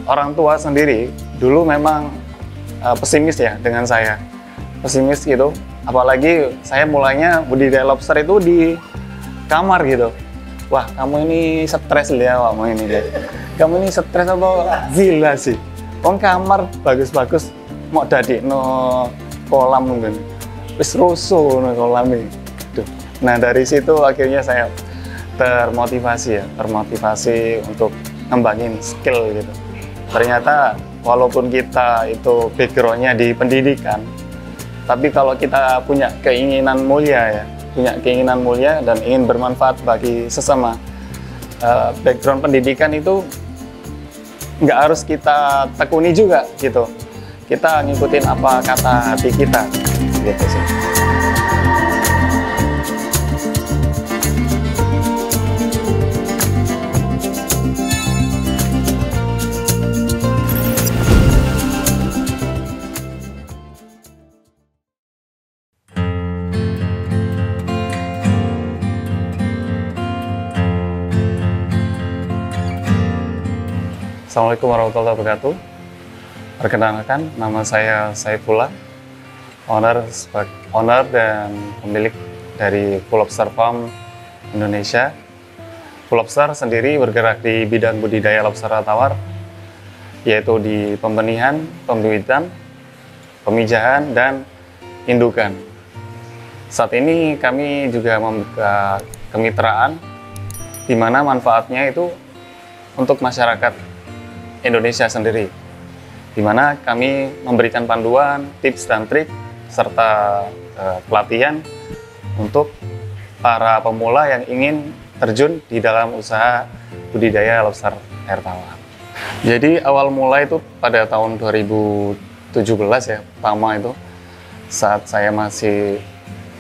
orang tua sendiri dulu memang pesimis ya dengan saya, pesimis gitu. Apalagi saya mulainya budidaya lobster itu di kamar gitu. Wah, kamu ini stres ya, kamu ini deh. Kamu ini stres apa gila sih? Wong kamar bagus-bagus mau no kolam mungkin. Wis rusuh no kolam ini. Nah, dari situ akhirnya saya termotivasi untuk ngembangin skill gitu. Ternyata walaupun kita itu backgroundnya di pendidikan, tapi kalau kita punya keinginan mulia dan ingin bermanfaat bagi sesama, background pendidikan itu nggak harus kita tekuni juga gitu. Kita ngikutin apa kata hati kita gitu sih. Assalamualaikum warahmatullahi wabarakatuh. Perkenalkan, nama saya Saifullah, owner dan pemilik dari Full Lobster Farm Indonesia. Full Lobster sendiri bergerak di bidang budidaya lobster tawar, yaitu di pembenihan, pembibitan, pemijahan, dan indukan. Saat ini kami juga membuka kemitraan, di mana manfaatnya itu untuk masyarakat Indonesia sendiri, di mana kami memberikan panduan, tips dan trik, serta pelatihan untuk para pemula yang ingin terjun di dalam usaha budidaya lobster air tawar. Jadi awal mula itu pada tahun 2017 ya, pertama itu saat saya masih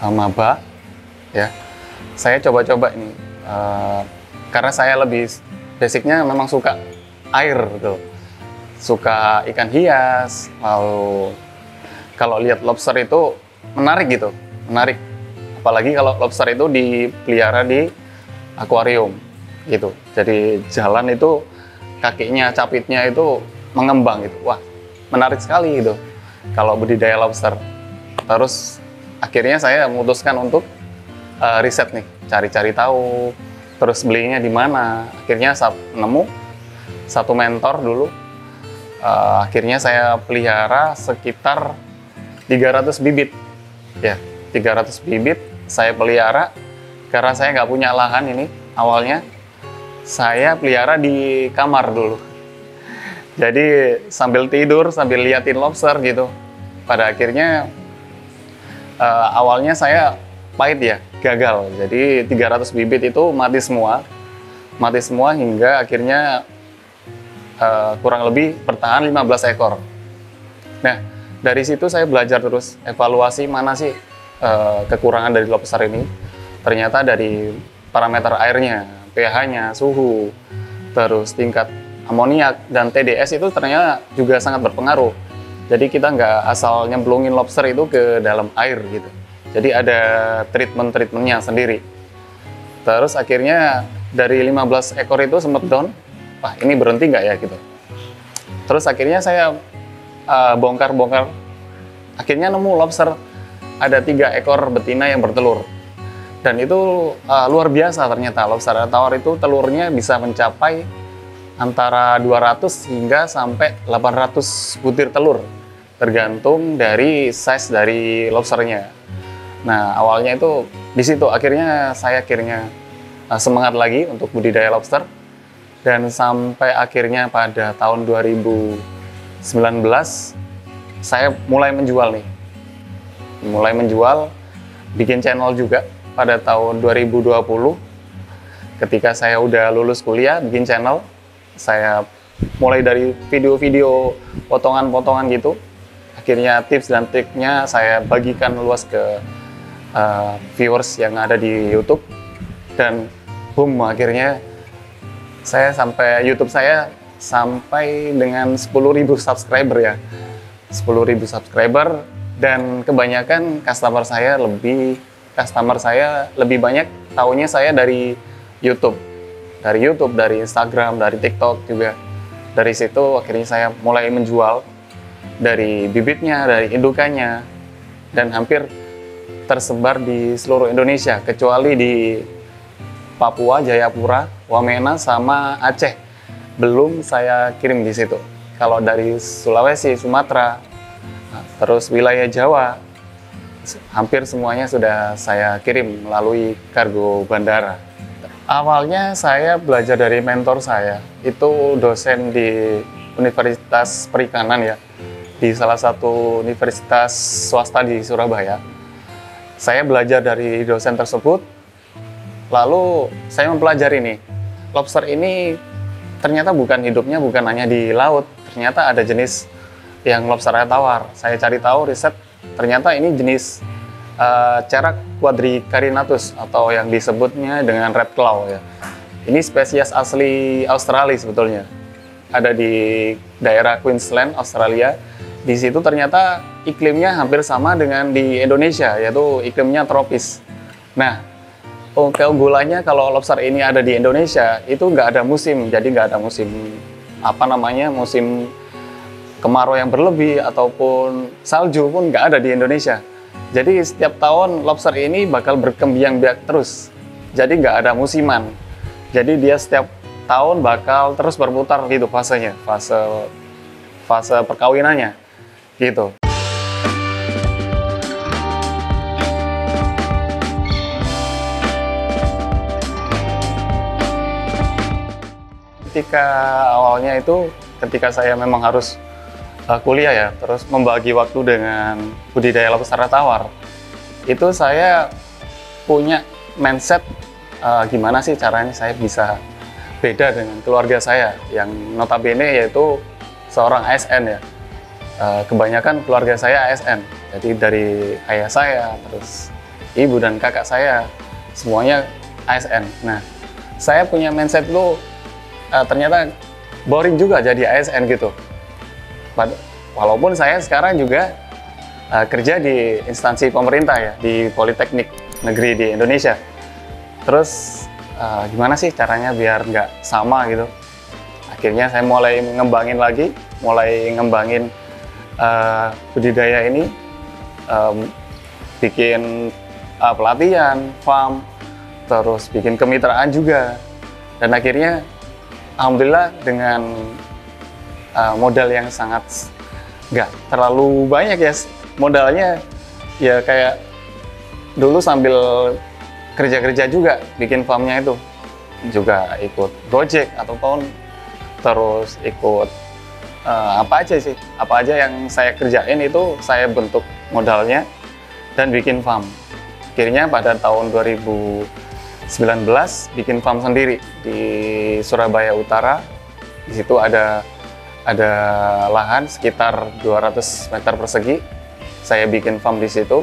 maba ya, saya coba-coba ini karena saya lebih basicnya memang suka air gitu, suka ikan hias, lalu kalau lihat lobster itu menarik gitu, apalagi kalau lobster itu dipelihara di akuarium gitu, jadi jalan itu kakinya, capitnya itu mengembang gitu, wah menarik sekali gitu kalau budidaya lobster. Terus akhirnya saya memutuskan untuk riset nih, cari-cari tahu, terus belinya di mana. Akhirnya saat nemu satu mentor dulu, akhirnya saya pelihara sekitar 300 bibit ya, 300 bibit saya pelihara karena saya nggak punya lahan. Ini awalnya saya pelihara di kamar dulu, jadi sambil tidur sambil liatin lobster gitu. Pada akhirnya awalnya saya pahit ya, gagal, jadi 300 bibit itu mati semua hingga akhirnya kurang lebih bertahan 15 ekor. Nah, dari situ saya belajar terus evaluasi mana sih kekurangan dari lobster ini. Ternyata dari parameter airnya, pH-nya, suhu, terus tingkat amoniak dan TDS itu ternyata juga sangat berpengaruh. Jadi kita nggak asal nyemplungin lobster itu ke dalam air gitu. Jadi ada treatment-treatmentnya sendiri. Terus akhirnya dari 15 ekor itu sempat down. Wah, ini berhenti nggak ya gitu. Terus akhirnya saya bongkar-bongkar, akhirnya nemu lobster ada 3 ekor betina yang bertelur. Dan itu luar biasa ternyata, lobster tawar itu telurnya bisa mencapai antara 200 hingga sampai 800 butir telur, tergantung dari size dari lobsternya. Nah, awalnya itu di situ akhirnya saya semangat lagi untuk budidaya lobster. Dan sampai akhirnya pada tahun 2019 saya mulai menjual, bikin channel juga pada tahun 2020. Ketika saya udah lulus kuliah, bikin channel, saya mulai dari video-video potongan-potongan gitu. Akhirnya tips dan triknya saya bagikan luas ke viewers yang ada di YouTube, dan boom, akhirnya YouTube saya sampai dengan 10.000 subscriber ya, 10.000 subscriber, dan kebanyakan customer saya lebih banyak tahunya saya dari YouTube, dari Instagram, dari TikTok juga. Dari situ akhirnya saya mulai menjual dari bibitnya, dari indukannya, dan hampir tersebar di seluruh Indonesia, kecuali di Papua, Jayapura, Wamena, sama Aceh. Belum saya kirim di situ. Kalau dari Sulawesi, Sumatera, terus wilayah Jawa, hampir semuanya sudah saya kirim melalui kargo bandara. Awalnya saya belajar dari mentor saya, itu dosen di Universitas Perikanan ya, di salah satu universitas swasta di Surabaya. Saya belajar dari dosen tersebut, lalu saya mempelajari nih, lobster ini ternyata hidupnya bukan hanya di laut, ternyata ada jenis yang lobster air tawar. Saya cari tahu, riset, ternyata ini jenis Cerak quadricarinatus atau yang disebutnya dengan red claw ya. Ini spesies asli Australia sebetulnya. Ada di daerah Queensland, Australia. Di situ ternyata iklimnya hampir sama dengan di Indonesia, yaitu iklimnya tropis. Nah, keunggulannya kalau lobster ini ada di Indonesia, itu nggak ada musim. Jadi nggak ada musim, musim kemarau yang berlebih ataupun salju pun nggak ada di Indonesia. Jadi setiap tahun lobster ini bakal berkembang biak terus. Jadi nggak ada musiman. Jadi dia setiap tahun bakal terus berputar gitu fasenya, fase perkawinannya gitu. Ketika saya memang harus kuliah ya, terus membagi waktu dengan budidaya lobster tawar, itu saya punya mindset gimana sih caranya saya bisa beda dengan keluarga saya yang notabene yaitu seorang ASN ya. Kebanyakan keluarga saya ASN, jadi dari ayah saya, terus ibu dan kakak saya semuanya ASN. Nah, saya punya mindset itu ternyata boring juga jadi ASN gitu. Walaupun saya sekarang juga kerja di instansi pemerintah ya, di Politeknik Negeri di Indonesia. Terus gimana sih caranya biar nggak sama gitu? Akhirnya saya mulai ngembangin budidaya ini, bikin pelatihan, farm, terus bikin kemitraan juga. Dan akhirnya alhamdulillah dengan modal yang sangat nggak terlalu banyak ya, modalnya ya kayak dulu sambil kerja juga bikin farmnya itu, juga ikut Gojek ataupun terus ikut apa aja yang saya kerjain itu saya bentuk modalnya dan bikin farm. Akhirnya pada tahun 2019 bikin farm sendiri di Surabaya Utara. Di situ ada lahan sekitar 200 meter persegi. Saya bikin farm di situ.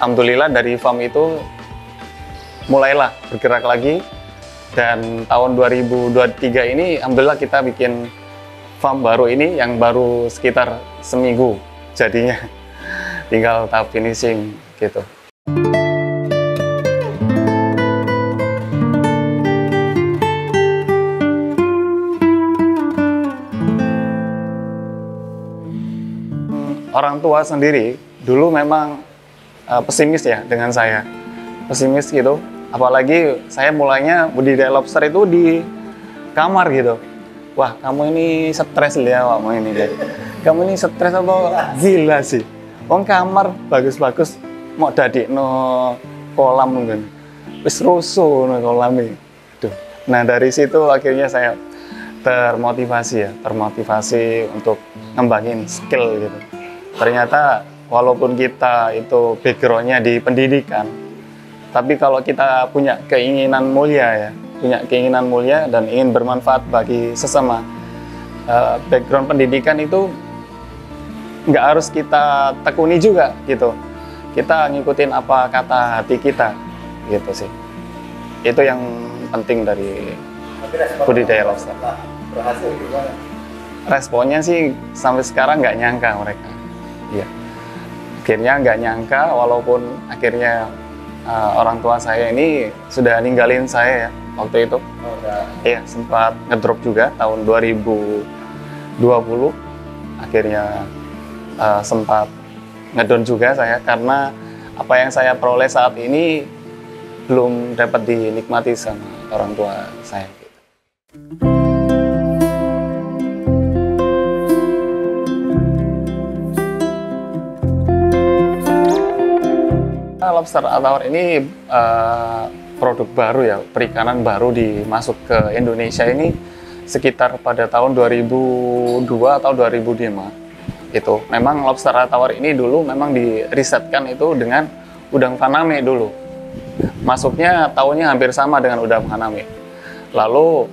Alhamdulillah dari farm itu mulailah bergerak lagi. Dan tahun 2023 ini alhamdulillah kita bikin farm baru ini yang baru sekitar seminggu jadinya. Tinggal tahap finishing gitu. Orang tua sendiri dulu memang pesimis ya dengan saya, pesimis gitu. Apalagi saya mulainya budidaya lobster itu di kamar gitu. Wah, kamu ini stres ya, kamu ini deh. Kamu ini stres apa gila sih? Wong kamar bagus-bagus mau dadekno kolam mungkin. Wis rusuh no kolam iki. Duh. Nah, dari situ akhirnya saya termotivasi untuk ngembangin skill gitu. Ternyata walaupun kita itu background-nya di pendidikan, tapi kalau kita punya keinginan mulia dan ingin bermanfaat bagi sesama, background pendidikan itu nggak harus kita tekuni juga gitu. Kita ngikutin apa kata hati kita gitu sih. Itu yang penting dari budidaya lobster. Berhasil gimana? Responnya sih sampai sekarang nggak nyangka mereka. Iya, akhirnya nggak nyangka, walaupun akhirnya orang tua saya ini sudah ninggalin saya ya waktu itu. Oh, iya, sempat ngedrop juga tahun 2019 20, akhirnya sempat ngedon juga saya karena apa yang saya peroleh saat ini belum dapat dinikmati sama orang tua saya. Lobster Atawar ini produk baru ya, perikanan baru dimasuk ke Indonesia ini sekitar pada tahun 2002 atau 2005. Itu memang lobster Atawar ini dulu memang dirisetkan itu dengan udang faname dulu. Masuknya tahunnya hampir sama dengan udang faname. Lalu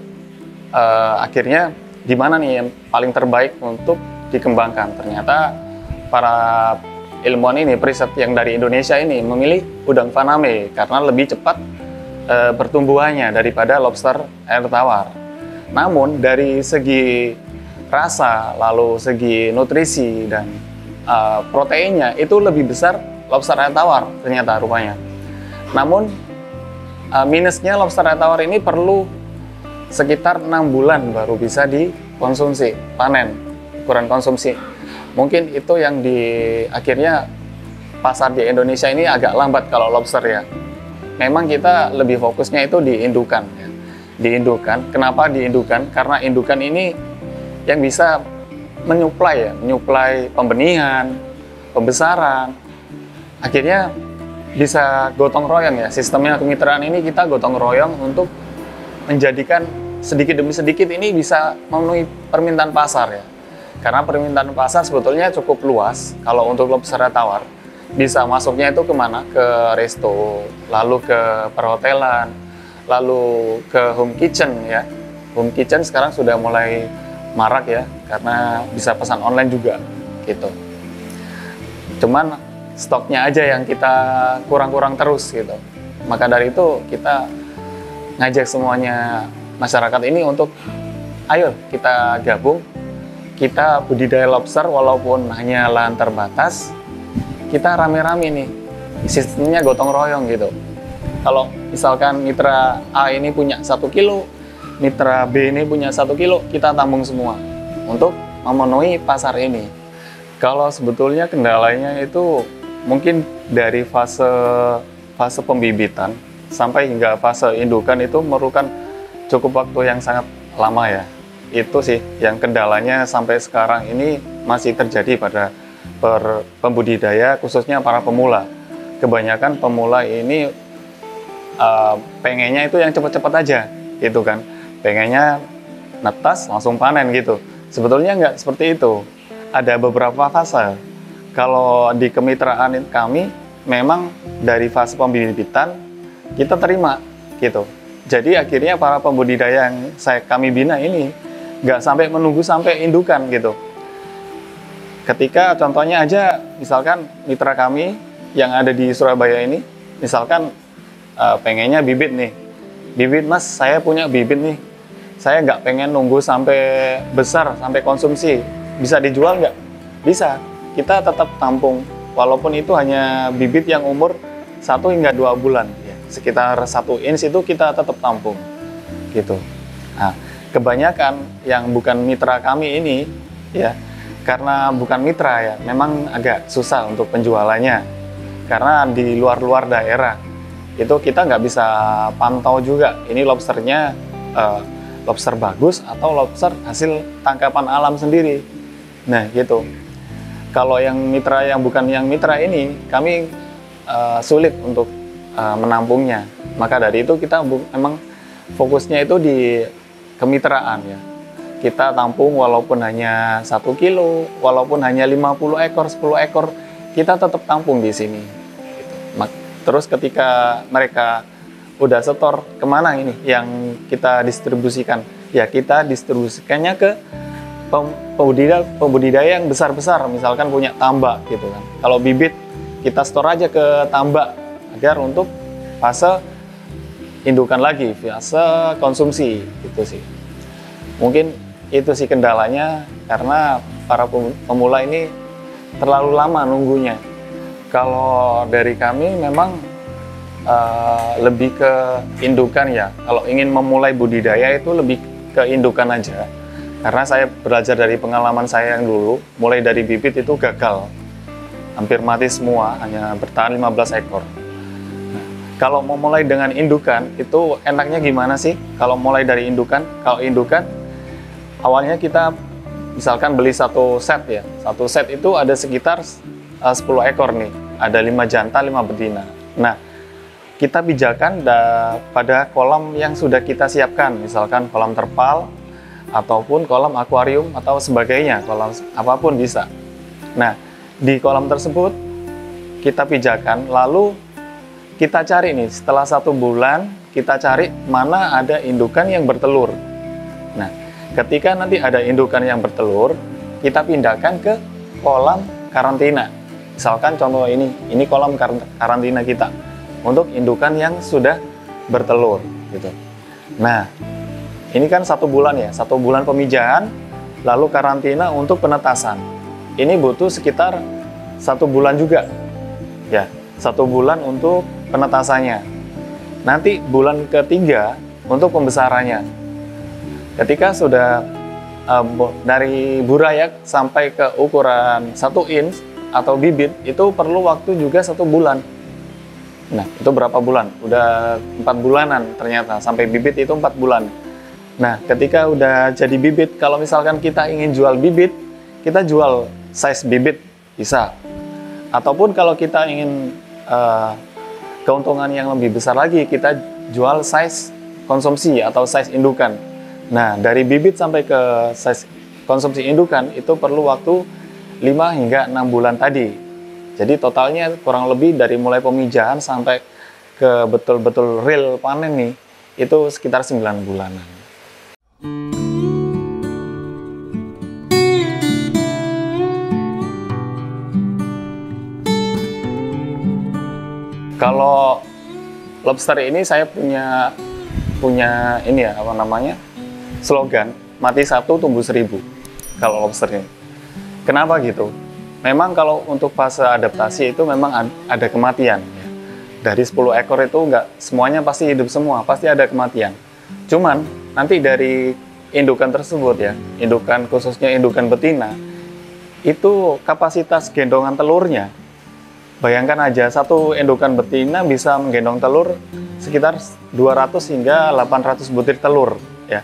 akhirnya gimana nih yang paling terbaik untuk dikembangkan? Ternyata para ilmuwan ini, periset yang dari Indonesia ini memilih udang faname karena lebih cepat pertumbuhannya daripada lobster air tawar. Namun dari segi rasa, lalu segi nutrisi dan proteinnya itu lebih besar lobster air tawar ternyata rupanya. Namun minusnya lobster air tawar ini perlu sekitar 6 bulan baru bisa dikonsumsi, panen, ukuran konsumsi. Mungkin itu yang akhirnya pasar di Indonesia ini agak lambat kalau lobster ya. Memang kita lebih fokusnya itu di indukan ya. Di indukan. Kenapa di indukan? Karena indukan ini yang bisa menyuplai pembenihan, pembesaran. Akhirnya bisa gotong royong ya. Sistemnya kemitraan ini kita gotong royong untuk menjadikan sedikit demi sedikit ini bisa memenuhi permintaan pasar ya. Karena permintaan pasar sebetulnya cukup luas. Kalau untuk lobster tawar bisa masuknya itu kemana? Ke resto, lalu ke perhotelan, lalu ke home kitchen ya. Home kitchen sekarang sudah mulai marak ya, karena bisa pesan online juga gitu. Cuman stoknya aja yang kita kurang-kurang terus gitu. Maka dari itu kita ngajak semuanya masyarakat ini untuk ayo kita gabung. Kita budidaya lobster walaupun hanya lahan terbatas, kita rame-rame nih, sistemnya gotong royong gitu. Kalau misalkan mitra A ini punya 1 kilo, mitra B ini punya 1 kilo, kita tampung semua untuk memenuhi pasar ini. Kalau sebetulnya kendalanya itu mungkin dari fase pembibitan sampai hingga fase indukan itu memerlukan cukup waktu yang sangat lama ya. Itu sih yang kendalanya sampai sekarang ini masih terjadi pada pembudidaya khususnya para pemula. Kebanyakan pemula ini pengennya itu yang cepat-cepat aja gitu kan, pengennya netas langsung panen gitu. Sebetulnya nggak seperti itu, ada beberapa fase. Kalau di kemitraan kami memang dari fase pembibitan kita terima gitu. Jadi akhirnya para pembudidaya yang kami bina ini nggak sampai menunggu sampai indukan gitu. Ketika contohnya aja, misalkan mitra kami yang ada di Surabaya ini, misalkan pengennya bibit nih, bibit mas, saya punya bibit nih, saya nggak pengen nunggu sampai besar, sampai konsumsi, bisa dijual nggak? Bisa, kita tetap tampung, walaupun itu hanya bibit yang umur 1 hingga 2 bulan, ya. Sekitar 1 inch itu kita tetap tampung, gitu. Nah, kebanyakan yang bukan mitra kami ini ya, karena bukan mitra ya, memang agak susah untuk penjualannya karena di luar daerah itu kita nggak bisa pantau juga ini lobsternya lobster bagus atau lobster hasil tangkapan alam sendiri. Nah gitu. Kalau yang mitra yang bukan yang mitra ini kami sulit untuk menampungnya. Maka dari itu kita memang fokusnya itu di kemitraan ya. Kita tampung walaupun hanya 1 kilo, walaupun hanya 50 ekor, 10 ekor, kita tetap tampung di sini. Terus ketika mereka udah setor, kemana ini yang kita distribusikan? Ya kita distribusikannya ke pembudidaya yang besar-besar, misalkan punya tambak gitu kan. Kalau bibit kita store aja ke tambak agar untuk fase indukan lagi, fase konsumsi gitu sih. Mungkin itu sih kendalanya karena para pemula ini terlalu lama nunggunya. Kalau dari kami memang lebih ke indukan ya. Kalau ingin memulai budidaya itu lebih ke indukan aja. Karena saya belajar dari pengalaman saya yang dulu, mulai dari bibit itu gagal. Hampir mati semua, hanya bertahan 15 ekor. Nah, kalau mau mulai dengan indukan, itu enaknya gimana sih? Kalau mulai dari indukan, kalau indukan, awalnya kita misalkan beli satu set ya. Satu set itu ada sekitar 10 ekor nih. Ada 5 jantan, 5 betina. Nah, kita pijakan pada kolam yang sudah kita siapkan. Misalkan kolam terpal, ataupun kolam akuarium atau sebagainya, kolam apapun bisa. Nah, di kolam tersebut kita pijakan, lalu kita cari nih, setelah 1 bulan kita cari mana ada indukan yang bertelur. Nah, ketika nanti ada indukan yang bertelur, kita pindahkan ke kolam karantina. Misalkan contoh ini kolam karantina kita untuk indukan yang sudah bertelur gitu. Nah, ini kan 1 bulan ya, 1 bulan pemijahan, lalu karantina untuk penetasan. Ini butuh sekitar 1 bulan juga, ya, 1 bulan untuk penetasannya. Nanti bulan ketiga untuk pembesarannya. Ketika sudah dari burayak sampai ke ukuran 1 inch atau bibit, itu perlu waktu juga 1 bulan. Nah, itu berapa bulan? Udah 4 bulanan ternyata, sampai bibit itu 4 bulan. Nah, ketika udah jadi bibit, kalau misalkan kita ingin jual bibit, kita jual size bibit bisa. Ataupun kalau kita ingin keuntungan yang lebih besar lagi, kita jual size konsumsi atau size indukan. Nah, dari bibit sampai ke size konsumsi indukan itu perlu waktu 5 hingga 6 bulan tadi. Jadi totalnya kurang lebih dari mulai pemijahan sampai ke betul-betul real panen nih, itu sekitar 9 bulanan. Kalau lobster ini saya punya ini ya, apa namanya, slogan, mati 1 tumbuh 1000 kalau lobster ini. Kenapa gitu? Memang kalau untuk fase adaptasi itu memang ada kematian ya. Dari 10 ekor itu nggak semuanya pasti hidup semua, pasti ada kematian. Cuman nanti dari indukan tersebut ya, indukan khususnya indukan betina, itu kapasitas gendongan telurnya, bayangkan aja 1 indukan betina bisa menggendong telur sekitar 200 hingga 800 butir telur ya.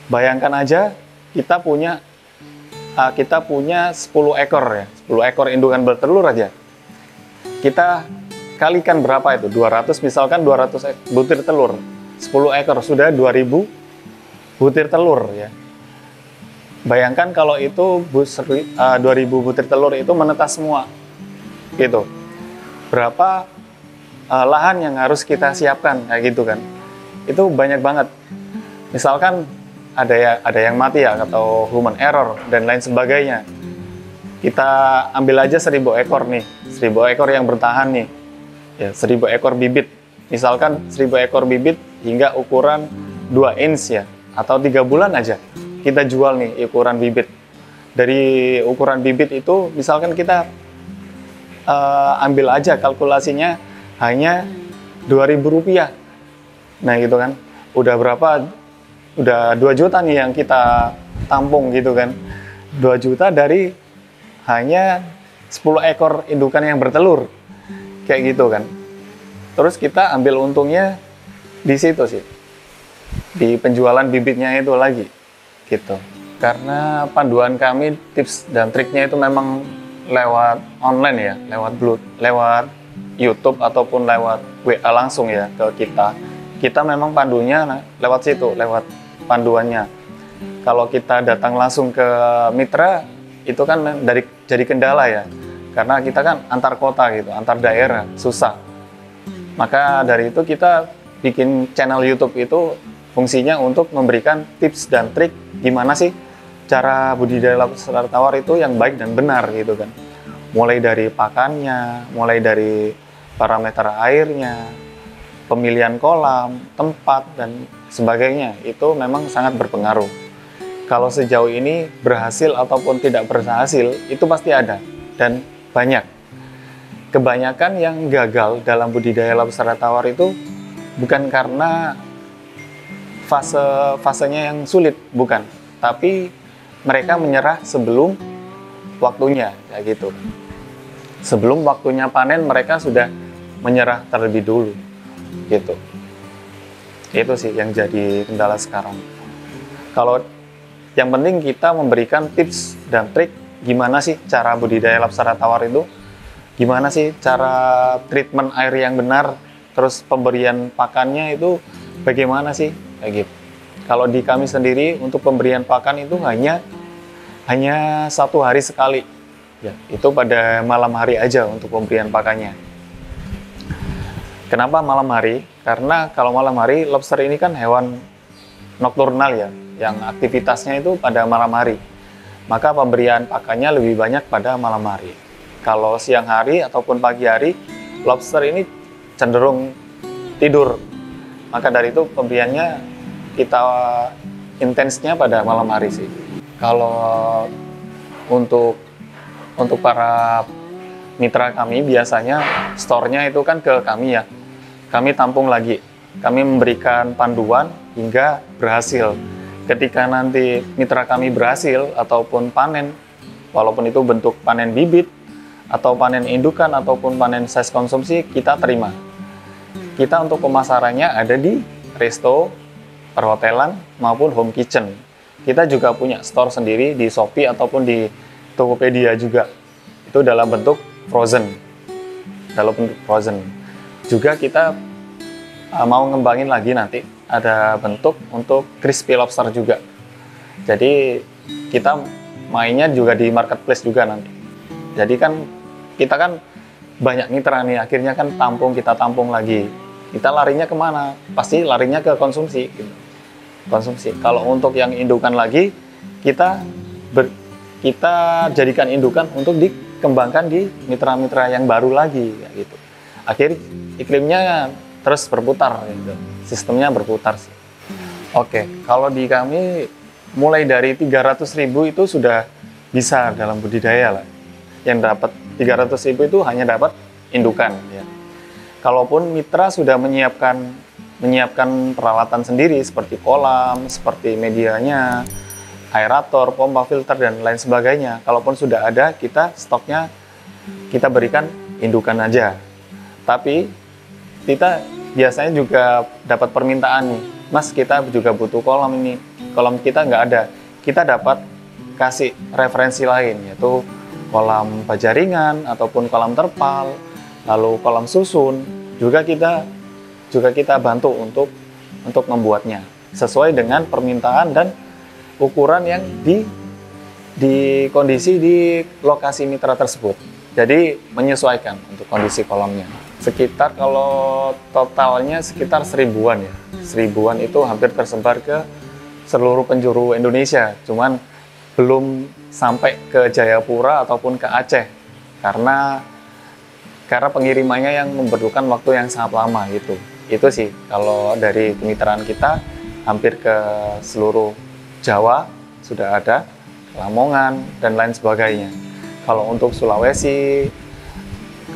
Bayangkan aja kita punya 10 ekor ya, 10 ekor indukan bertelur aja. Kita kalikan berapa itu? 200, misalkan 200 butir telur. 10 ekor sudah 2000 butir telur ya. Bayangkan kalau itu 2000 butir telur itu menetas semua. Gitu. Berapa lahan yang harus kita siapkan kayak gitu kan. Itu banyak banget. Misalkan ada yang mati ya, atau human error dan lain sebagainya. Kita ambil aja 1000 ekor nih, 1000 ekor yang bertahan nih. Ya, 1000 ekor bibit. Misalkan 1000 ekor bibit hingga ukuran 2 inch ya, atau 3 bulan aja kita jual nih ukuran bibit. Dari ukuran bibit itu misalkan kita ambil aja kalkulasinya hanya Rp2.000. Nah gitu kan, udah berapa? Udah 2 juta nih yang kita tampung gitu kan. 2 juta dari hanya 10 ekor indukan yang bertelur. Kayak gitu kan. Terus kita ambil untungnya di situ sih. Di penjualan bibitnya itu lagi. Gitu. Karena panduan kami, tips dan triknya itu memang lewat online ya, lewat YouTube ataupun lewat WA langsung ya ke kita. Kita memang pandunya lewat situ, lewat panduannya. Kalau kita datang langsung ke mitra, itu kan jadi kendala ya. Karena kita kan antar kota gitu, antar daerah, susah. Maka dari itu kita bikin channel YouTube itu fungsinya untuk memberikan tips dan trik gimana sih cara budidaya lobster tawar itu yang baik dan benar gitu kan. Mulai dari pakannya, mulai dari parameter airnya, pemilihan kolam, tempat, dan sebagainya, itu memang sangat berpengaruh. Kalau sejauh ini berhasil ataupun tidak berhasil, itu pasti ada, dan banyak. Kebanyakan yang gagal dalam budidaya lobster tawar itu bukan karena fasenya yang sulit, bukan. Tapi mereka menyerah sebelum waktunya, kayak gitu. Sebelum waktunya panen mereka sudah menyerah terlebih dulu, gitu. Itu sih yang jadi kendala sekarang. Kalau yang penting kita memberikan tips dan trik gimana sih cara budidaya Lapsara tawar itu, gimana sih cara treatment air yang benar, terus pemberian pakannya itu bagaimana sih, kayak gitu. Kalau di kami sendiri untuk pemberian pakan itu hanya 1 hari sekali, ya, itu pada malam hari aja untuk pemberian pakannya. Kenapa malam hari? Karena kalau malam hari lobster ini kan hewan nokturnal ya, yang aktivitasnya itu pada malam hari. Maka pemberian pakannya lebih banyak pada malam hari. Kalau siang hari ataupun pagi hari, lobster ini cenderung tidur. Maka dari itu pemberiannya kita intensnya pada malam hari sih. Kalau untuk para mitra kami biasanya store-nya itu kan ke kami ya. Kami tampung lagi. Kami memberikan panduan hingga berhasil. Ketika nanti mitra kami berhasil ataupun panen, walaupun itu bentuk panen bibit atau panen indukan ataupun panen size konsumsi, kita terima. Kita untuk pemasarannya ada di resto, perhotelan maupun home kitchen. Kita juga punya store sendiri di Shopee ataupun di Tokopedia juga. Itu dalam bentuk frozen. Juga kita mau ngembangin lagi nanti ada bentuk untuk crispy lobster juga. Jadi kita mainnya juga di marketplace juga nanti. Jadi kan kita kan banyak mitra nih, akhirnya kan kita tampung lagi. Kita larinya kemana? Pasti larinya ke konsumsi. Gitu. Konsumsi. Kalau untuk yang indukan lagi, kita jadikan indukan untuk dikembangkan di mitra-mitra yang baru lagi, kayak gitu. Akhirnya iklimnya terus berputar, gitu. Sistemnya berputar sih. Oke, kalau di kami mulai dari 300.000 itu sudah bisa dalam budidaya lah. Yang dapat 300.000 itu hanya dapat indukan ya. Kalaupun mitra sudah menyiapkan peralatan sendiri seperti kolam, seperti medianya, aerator, pompa filter dan lain sebagainya. Kalaupun sudah ada, stoknya kita berikan indukan aja. Tapi kita biasanya juga dapat permintaan nih, Mas, kita juga butuh kolam ini. Kolam kita nggak ada. Kita dapat kasih referensi lain, yaitu kolam bajaringan ataupun kolam terpal, lalu kolam susun. Juga kita bantu untuk membuatnya sesuai dengan permintaan dan ukuran yang di kondisi di lokasi mitra tersebut. Jadi menyesuaikan untuk kondisi kolamnya. Sekitar kalau totalnya sekitar 1000-an ya. 1000-an itu hampir tersebar ke seluruh penjuru Indonesia. Cuman belum sampai ke Jayapura ataupun ke Aceh. Karena pengirimannya yang memerlukan waktu yang sangat lama gitu. Itu sih kalau dari kemitraan kita hampir ke seluruh Jawa sudah ada, Lamongan dan lain sebagainya. Kalau untuk Sulawesi,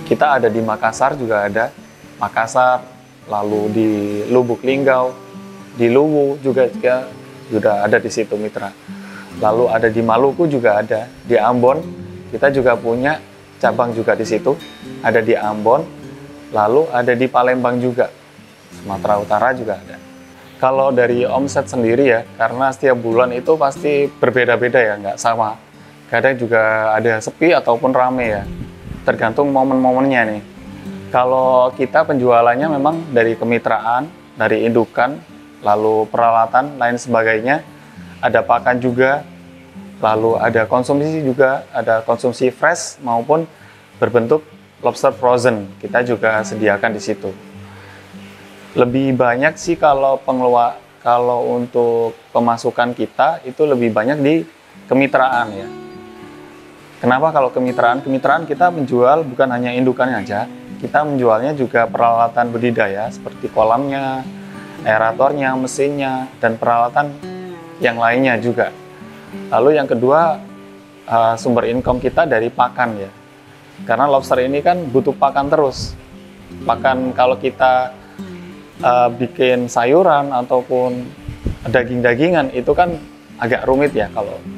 kita ada di Makassar juga ada, Makassar, lalu di Lubuk Linggau, di Luwu juga sudah ada di situ mitra. Lalu ada di Maluku juga ada, di Ambon kita juga punya cabang juga di situ, ada di Ambon, lalu ada di Palembang juga, Sumatera Utara juga ada. Kalau dari omset sendiri ya, karena setiap bulan itu pasti berbeda-beda ya, nggak sama. Kadang juga ada sepi ataupun rame ya. Tergantung momen-momennya nih. Kalau kita penjualannya memang dari kemitraan, dari indukan, lalu peralatan, lain sebagainya. Ada pakan juga, lalu ada konsumsi juga, ada konsumsi fresh maupun berbentuk lobster frozen. Kita juga sediakan di situ. Lebih banyak sih kalau untuk pemasukan kita itu lebih banyak di kemitraan ya. Kenapa kalau kemitraan? Kemitraan kita menjual bukan hanya indukannya aja, kita menjualnya juga peralatan budidaya seperti kolamnya, aeratornya, mesinnya, dan peralatan yang lainnya juga. Lalu yang kedua, sumber income kita dari pakan ya. Karena lobster ini kan butuh pakan terus. Pakan kalau kita bikin sayuran ataupun daging-dagingan itu kan agak rumit ya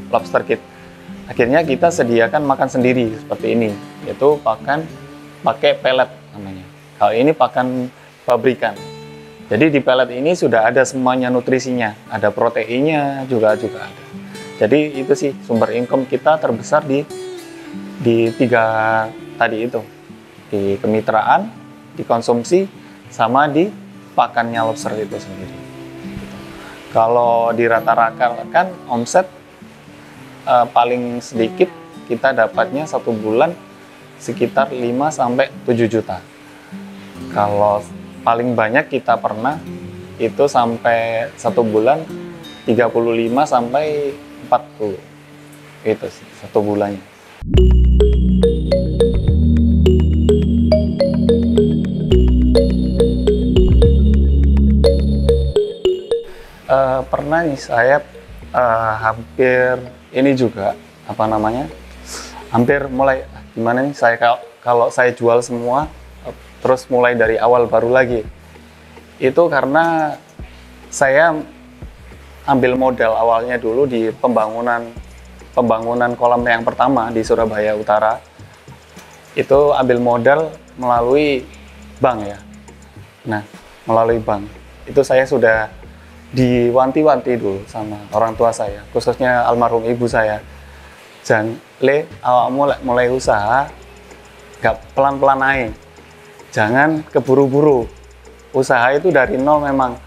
lobster kit. Akhirnya kita sediakan makan sendiri seperti ini, yaitu pakai pelet namanya. Kalau ini pakan pabrikan. Jadi di pelet ini sudah ada semuanya nutrisinya, ada proteinnya juga ada. Jadi itu sih sumber income kita terbesar di 3 tadi itu, di kemitraan, di konsumsi, sama di pakannya lobster itu sendiri. Kalau dirata-ratakan omset paling sedikit kita dapatnya 1 bulan sekitar 5-7 juta. Kalau paling banyak kita pernah itu sampai 1 bulan 35-40, itu sih 1 bulannya. Pernah nih saya hampir ini juga hampir mulai gimana nih saya kalau saya jual semua terus mulai dari awal baru lagi, itu karena saya ambil modal awalnya dulu di pembangunan kolam yang pertama di Surabaya Utara. Itu ambil modal melalui bank ya. Nah, melalui bank itu saya sudah diwanti-wanti dulu sama orang tua saya, khususnya almarhum ibu saya. Awakmu mulai usaha gak pelan-pelan aja. Jangan keburu-buru. Usaha itu dari nol memang.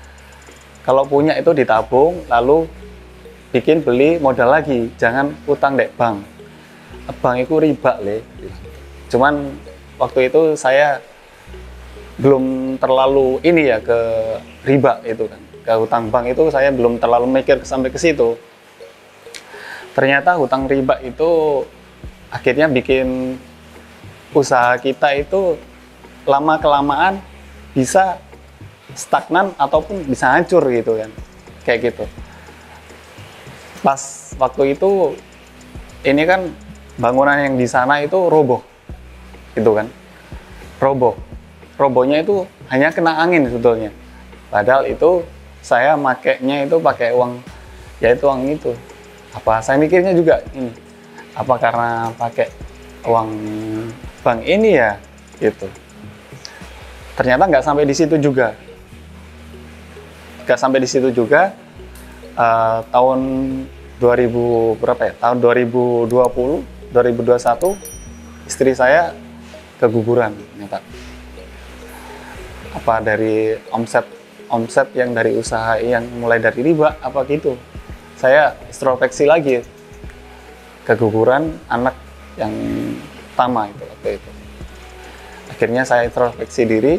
Kalau punya itu ditabung, lalu beli modal lagi. Jangan utang dek bank. Bank itu riba le. Cuman waktu itu saya belum terlalu ini ya ke riba itu kan. Ke hutang bank itu saya belum terlalu mikir sampai ke situ. Ternyata hutang riba itu akhirnya bikin usaha kita itu lama-kelamaan bisa stagnan ataupun bisa hancur gitu kan, kayak gitu. Pas waktu itu ini kan bangunan yang di sana itu roboh, gitu kan, robohnya itu hanya kena angin sebetulnya. Padahal itu saya makainya itu pakai uang, yaitu uang itu. Apa saya mikirnya juga ini, apa karena pakai uang bank ini ya, gitu. Ternyata nggak sampai di situ juga. Tahun 2000 berapa ya? Tahun 2020, 2021 istri saya keguguran ternyata. Apa dari omset yang dari usaha yang mulai dari riba apa gitu. Saya introspeksi lagi. Keguguran anak yang pertama itu waktu itu. Akhirnya saya introspeksi diri,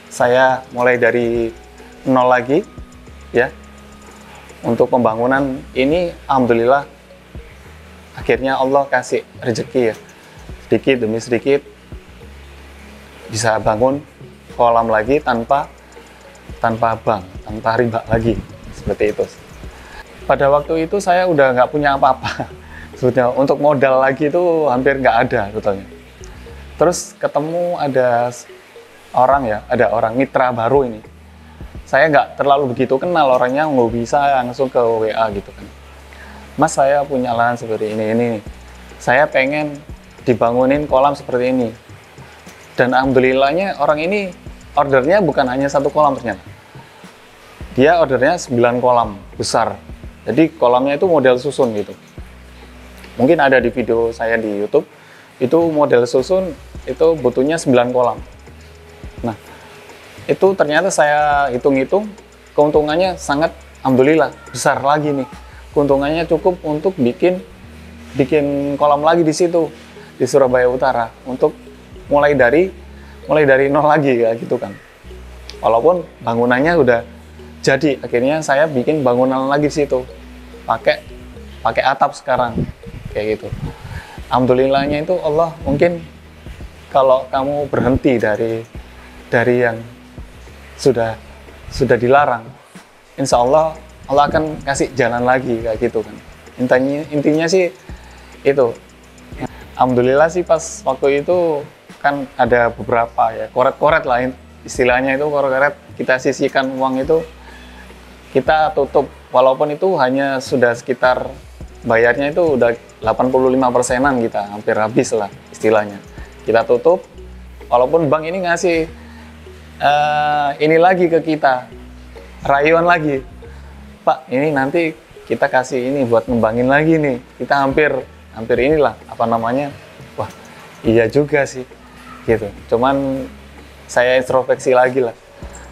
saya mulai dari nol lagi, ya. Untuk pembangunan ini, alhamdulillah, akhirnya Allah kasih rezeki ya, sedikit demi sedikit bisa bangun kolam lagi tanpa bank, tanpa riba lagi, seperti itu. Pada waktu itu saya udah nggak punya apa-apa, sudah untuk modal lagi itu hampir nggak ada sebetulnya. Terus ketemu ada orang mitra baru ini. Saya nggak terlalu begitu kenal orangnya, nggak bisa langsung ke WA gitu kan. Mas, saya punya lahan seperti ini. Saya pengen dibangunin kolam seperti ini. Dan alhamdulillahnya orang ini ordernya bukan hanya 1 kolam ternyata. Dia ordernya 9 kolam besar. Jadi kolamnya itu model susun gitu. Mungkin ada di video saya di YouTube. Itu model susun itu butuhnya 9 kolam. Nah, itu ternyata saya hitung-hitung keuntungannya sangat alhamdulillah besar lagi nih. Keuntungannya cukup untuk bikin kolam lagi di situ di Surabaya Utara untuk mulai dari nol lagi ya gitu kan. Walaupun bangunannya udah jadi, akhirnya saya bikin bangunan lagi di situ. Pakai atap sekarang kayak gitu. Alhamdulillahnya itu Allah mungkin kalau kamu berhenti dari yang sudah dilarang, insya Allah akan kasih jalan lagi kayak gitu kan. Intinya sih itu. Alhamdulillah sih pas waktu itu kan ada beberapa ya koret-koret lain istilahnya itu koret-koret, kita sisihkan uang itu kita tutup walaupun itu hanya sudah sekitar bayarnya itu udah 85%-an, kita hampir habis lah istilahnya. Kita tutup, walaupun bank ini ngasih ini lagi ke kita, rayuan lagi, Pak ini nanti kita kasih ini buat ngembangin lagi nih. Kita hampir inilah apa namanya, wah iya juga sih gitu. Cuman saya introspeksi lagi lah,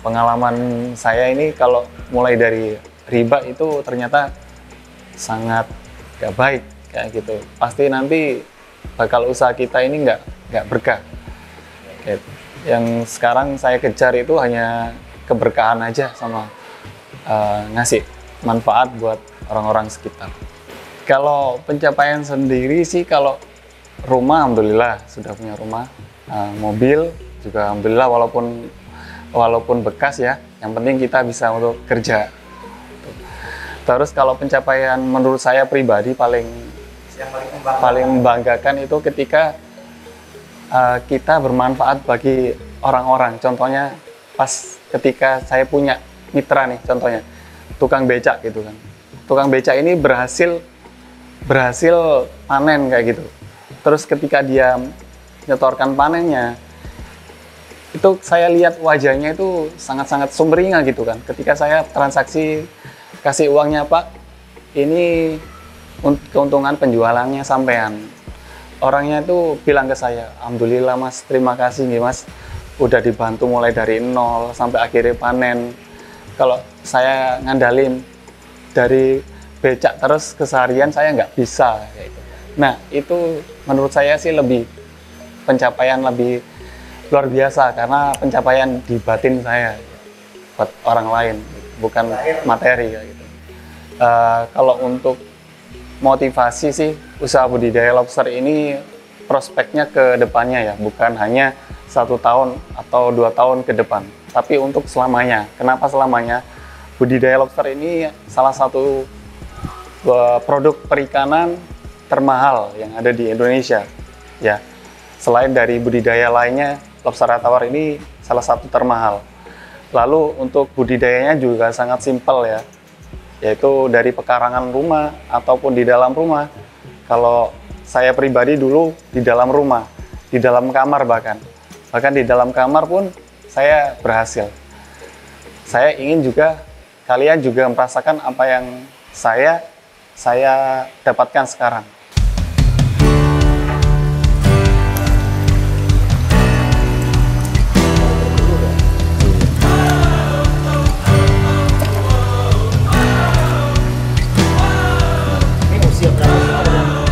pengalaman saya ini kalau mulai dari riba itu ternyata sangat gak baik kayak gitu. Pasti nanti bakal usaha kita ini nggak berkah gitu. Yang sekarang saya kejar itu hanya keberkahan aja sama ngasih manfaat buat orang-orang sekitar. Kalau pencapaian sendiri sih, kalau rumah alhamdulillah sudah punya rumah, mobil juga alhamdulillah, walaupun bekas ya, yang penting kita bisa untuk kerja. Terus kalau pencapaian menurut saya pribadi paling membanggakan itu ketika kita bermanfaat bagi orang-orang. Contohnya pas ketika saya punya mitra nih, contohnya tukang becak gitu kan. Tukang becak ini berhasil panen kayak gitu. Terus ketika dia nyetorkan panennya, itu saya lihat wajahnya itu sangat-sangat sumringah gitu kan. Ketika saya transaksi, kasih uangnya, Pak, ini keuntungan penjualannya sampean. Orangnya itu bilang ke saya, alhamdulillah Mas, terima kasih nih Mas, udah dibantu mulai dari nol sampai akhirnya panen. Kalau saya ngandalin dari becak terus keseharian, saya nggak bisa kayak gitu. Nah itu menurut saya sih pencapaian lebih luar biasa, karena pencapaian di batin saya buat orang lain, bukan materi kayak gitu. Kalau untuk motivasi sih, usaha budidaya lobster ini prospeknya ke depannya ya, bukan hanya 1 tahun atau 2 tahun ke depan, tapi untuk selamanya. Kenapa selamanya? Budidaya lobster ini salah satu produk perikanan termahal yang ada di Indonesia ya. Selain dari budidaya lainnya, lobster tawar ini salah satu termahal. Lalu untuk budidayanya juga sangat simpel ya, yaitu dari pekarangan rumah ataupun di dalam rumah. Kalau saya pribadi dulu di dalam rumah, di dalam kamar, bahkan di dalam kamar pun saya berhasil. Saya ingin juga kalian juga merasakan apa yang saya dapatkan sekarang.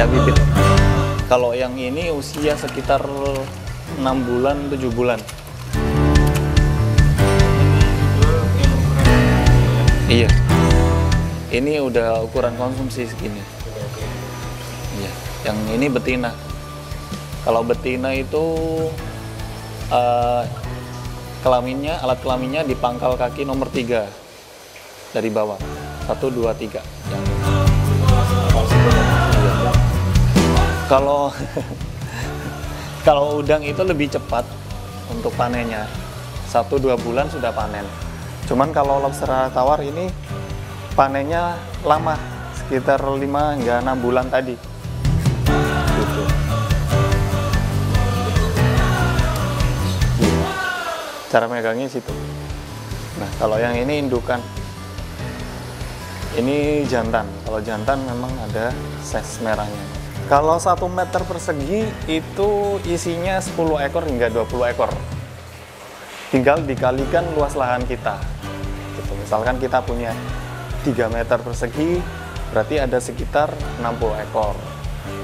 Bibit. Kalau yang ini usia sekitar 6 bulan, 7 bulan. Iya. Ini udah ukuran konsumsi segini. Iya. Yang ini betina. Kalau betina itu alat kelaminnya di pangkal kaki nomor 3 dari bawah. 1, 2, 3. Yang kalau udang itu lebih cepat untuk panennya, 1-2 bulan sudah panen. Cuman kalau lobster tawar ini panennya lama, sekitar 5 hingga 6 bulan tadi. Gitu. Cara megangnya situ. Nah kalau yang ini indukan, ini jantan. Kalau jantan memang ada size merahnya. Kalau 1 meter persegi itu isinya 10 ekor hingga 20 ekor. Tinggal dikalikan luas lahan kita. Gitu. Misalkan kita punya 3 meter persegi, berarti ada sekitar 60 ekor.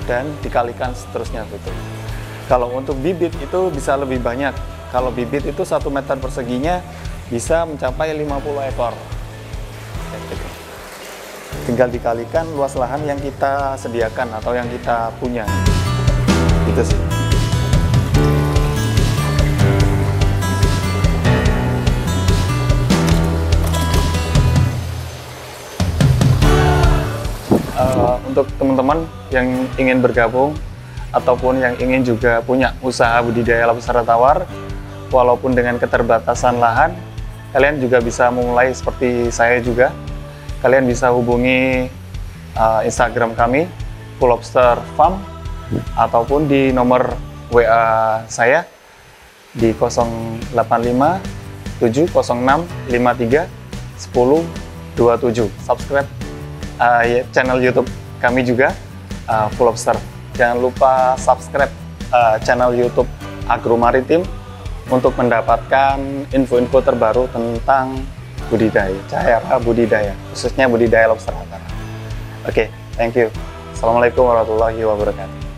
Dan dikalikan seterusnya gitu. Kalau untuk bibit itu bisa lebih banyak. Kalau bibit itu 1 meter perseginya bisa mencapai 50 ekor. Gitu. Tinggal dikalikan luas lahan yang kita sediakan atau yang kita punya. Gitu sih. Untuk teman-teman yang ingin bergabung ataupun yang ingin juga punya usaha budidaya lobster tawar, walaupun dengan keterbatasan lahan, kalian juga bisa memulai seperti saya juga. Kalian bisa hubungi Instagram kami Full Lobster Farm ataupun di nomor WA saya di 085 706 53 10 27. Subscribe channel YouTube kami juga Full Lobster. Jangan lupa subscribe channel YouTube Agro Maritim untuk mendapatkan info-info terbaru tentang budidaya, cara budidaya, khususnya budidaya lobster Hatara. Oke, thank you. Assalamualaikum warahmatullahi wabarakatuh.